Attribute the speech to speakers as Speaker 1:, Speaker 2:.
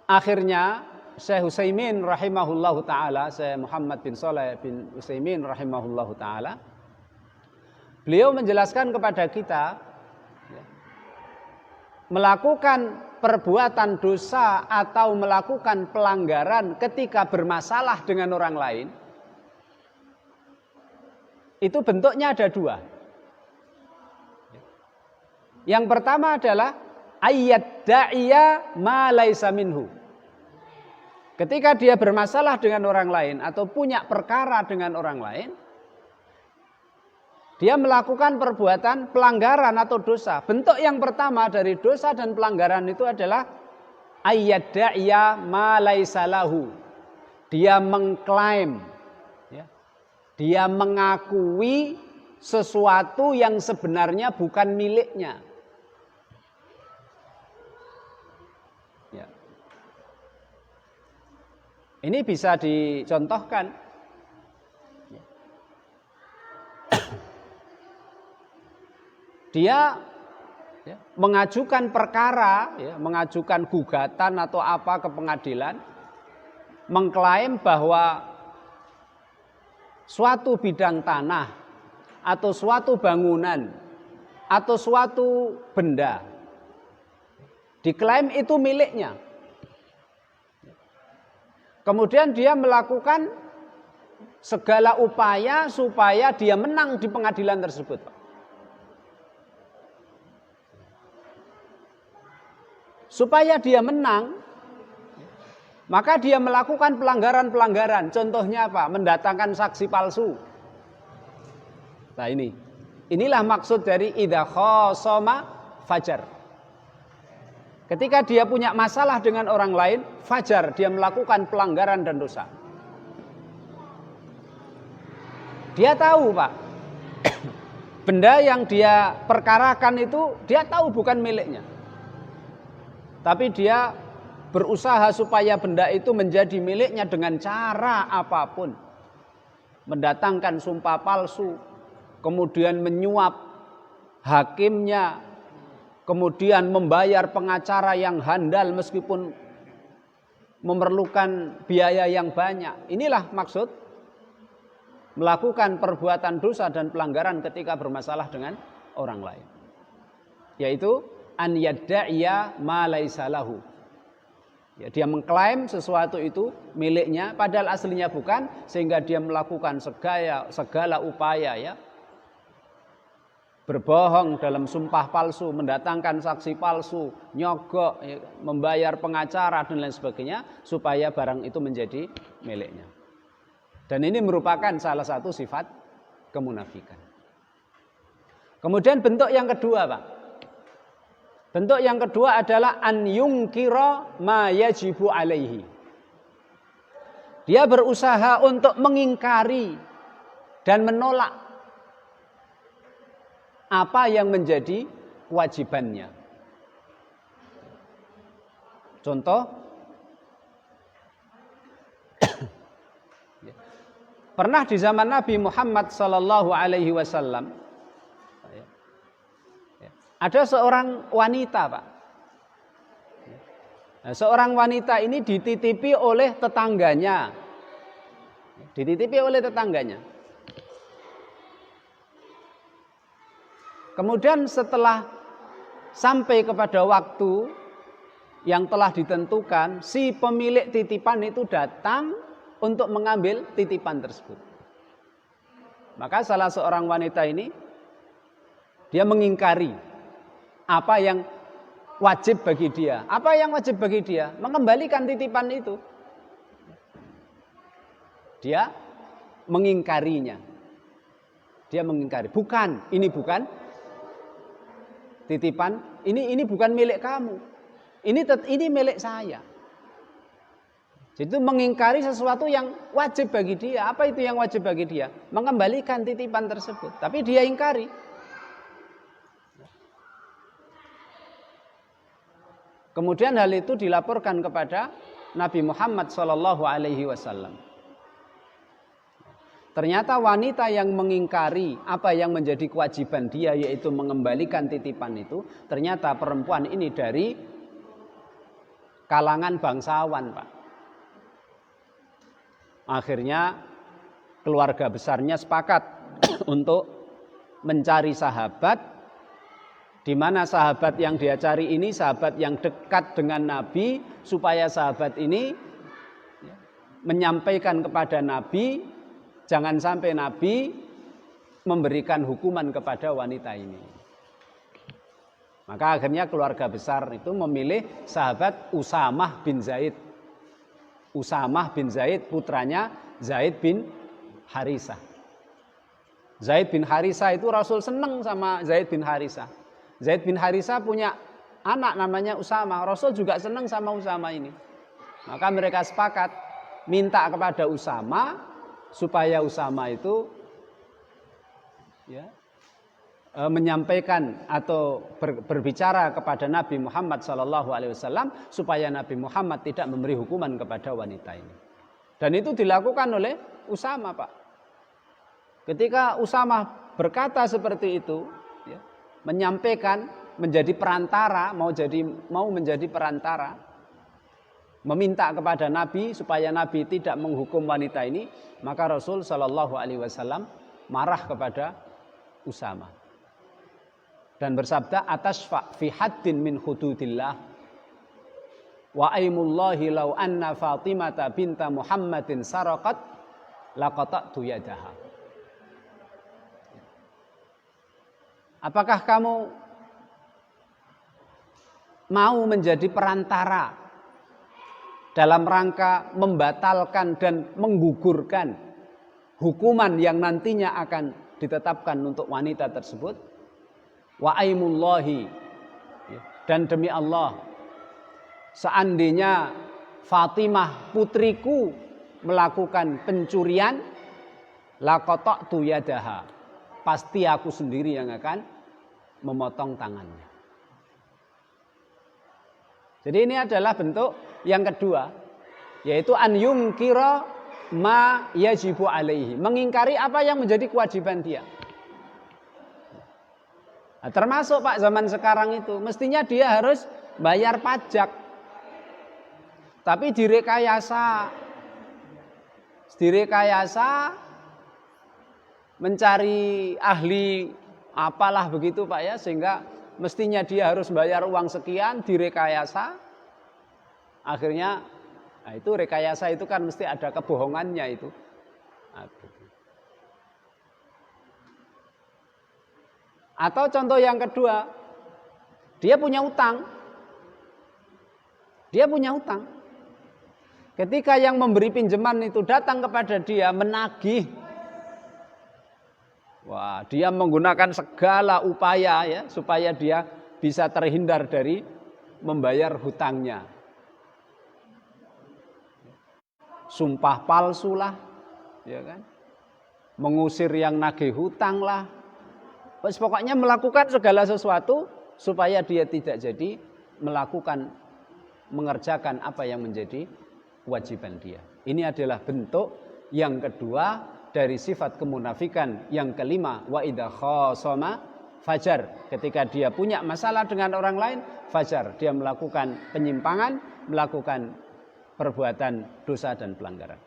Speaker 1: akhirnya Syekh Utsaimin rahimahullahu taala, Syekh Muhammad bin Shalih bin Utsaimin rahimahullahu taala, beliau menjelaskan kepada kita melakukan perbuatan dosa atau melakukan pelanggaran ketika bermasalah dengan orang lain itu bentuknya ada dua. Yang pertama adalah ayyad da'iya ma laisa minhu. Ketika dia bermasalah dengan orang lain atau punya perkara dengan orang lain, dia melakukan perbuatan pelanggaran atau dosa. Bentuk yang pertama dari dosa dan pelanggaran itu adalah ayyad da'iya ma laisa lahu. Dia mengklaim, ya, dia mengakui sesuatu yang sebenarnya bukan miliknya. Ini bisa dicontohkan. Dia mengajukan perkara, mengajukan gugatan atau apa ke pengadilan, mengklaim bahwa suatu bidang tanah atau suatu bangunan atau suatu benda diklaim itu miliknya. Kemudian dia melakukan segala upaya supaya dia menang di pengadilan tersebut. Supaya dia menang, maka dia melakukan pelanggaran-pelanggaran. Contohnya apa? Mendatangkan saksi palsu. Nah inilah maksud dari idza khasama fajar. Ketika dia punya masalah dengan orang lain, fajar, dia melakukan pelanggaran dan dosa. Dia tahu, Pak, benda yang dia perkarakan itu dia tahu bukan miliknya. Tapi dia berusaha supaya benda itu menjadi miliknya dengan cara apapun. Mendatangkan sumpah palsu, kemudian menyuap hakimnya, kemudian membayar pengacara yang handal meskipun memerlukan biaya yang banyak. Inilah maksud melakukan perbuatan dosa dan pelanggaran ketika bermasalah dengan orang lain. Yaitu an yadda'iya ma laisa lahu. Ya, dia mengklaim sesuatu itu miliknya padahal aslinya bukan, sehingga dia melakukan segala upaya, ya, berbohong dalam sumpah palsu, mendatangkan saksi palsu, nyogok, membayar pengacara dan lain sebagainya supaya barang itu menjadi miliknya. Dan ini merupakan salah satu sifat kemunafikan. Kemudian bentuk yang kedua, Pak. Bentuk yang kedua adalah an yunkira ma yajibu alaihi. Dia berusaha untuk mengingkari dan menolak apa yang menjadi kewajibannya. Contoh, pernah di zaman Nabi Muhammad sallallahu alaihi wasallam ada seorang wanita, Pak. Nah, seorang wanita ini dititipi oleh tetangganya. Dititipi oleh tetangganya. Kemudian setelah sampai kepada waktu yang telah ditentukan, si pemilik titipan itu datang untuk mengambil titipan tersebut. Maka salah seorang wanita ini, dia mengingkari apa yang wajib bagi dia. Apa yang wajib bagi dia? Mengembalikan titipan itu. Dia mengingkarinya. Dia mengingkari. Bukan, ini bukan titipan, ini bukan milik kamu. Ini milik saya. Jadi mengingkari sesuatu yang wajib bagi dia. Apa itu yang wajib bagi dia? Mengembalikan titipan tersebut. Tapi dia ingkari. Kemudian hal itu dilaporkan kepada Nabi Muhammad SAW. Ternyata wanita yang mengingkari apa yang menjadi kewajiban dia, yaitu mengembalikan titipan itu, ternyata perempuan ini dari kalangan bangsawan, Pak. Akhirnya keluarga besarnya sepakat untuk mencari sahabat, di mana sahabat yang dia cari ini sahabat yang dekat dengan Nabi, supaya sahabat ini menyampaikan kepada Nabi, jangan sampai Nabi memberikan hukuman kepada wanita ini. Maka akhirnya keluarga besar itu memilih sahabat Usamah bin Zaid. Usamah bin Zaid putranya Zaid bin Harisah. Zaid bin Harisah itu Rasul senang sama Zaid bin Harisah. Zaid bin Harisah punya anak namanya Usamah. Rasul juga senang sama Usamah ini. Maka mereka sepakat minta kepada Usamah supaya Usamah itu menyampaikan atau berbicara kepada Nabi Muhammad SAW supaya Nabi Muhammad tidak memberi hukuman kepada wanita ini. Dan itu dilakukan oleh Usamah, Pak. Ketika Usamah berkata seperti itu, menyampaikan, menjadi perantara, mau menjadi perantara, meminta kepada Nabi supaya Nabi tidak menghukum wanita ini, maka Rasul SAW marah kepada Usamah dan bersabda, atasfa fi haddin min hududillah wa aimullahi law anna Fatimata binta Muhammadin saraqat laqata'tu yadaha. Apakah kamu mau menjadi perantara dalam rangka membatalkan dan menggugurkan hukuman yang nantinya akan ditetapkan untuk wanita tersebut? Wa aimullahi, dan demi Allah, seandainya Fatimah putriku melakukan pencurian, laqata'tu yadaha, pasti aku sendiri yang akan memotong tangannya. Jadi ini adalah bentuk yang kedua, yaitu an yungkira ma yajibu alaihi, mengingkari apa yang menjadi kewajiban dia. Nah, termasuk Pak zaman sekarang itu mestinya dia harus bayar pajak, tapi direkayasa mencari ahli apalah begitu Pak ya, sehingga mestinya dia harus bayar uang sekian, direkayasa. Akhirnya itu rekayasa itu kan mesti ada kebohongannya itu. Atau contoh yang kedua, dia punya utang. Ketika yang memberi pinjaman itu datang kepada dia menagih, wah, dia menggunakan segala upaya ya supaya dia bisa terhindar dari membayar hutangnya. Sumpah palsu lah, ya kan? Mengusir yang nagih hutang lah. Pokoknya melakukan segala sesuatu supaya dia tidak jadi mengerjakan apa yang menjadi kewajiban dia. Ini adalah bentuk yang kedua dari sifat kemunafikan. Yang kelima, wa idza khasama fajar. Ketika dia punya masalah dengan orang lain, fajar. Dia melakukan penyimpangan, melakukan perbuatan dosa dan pelanggaran.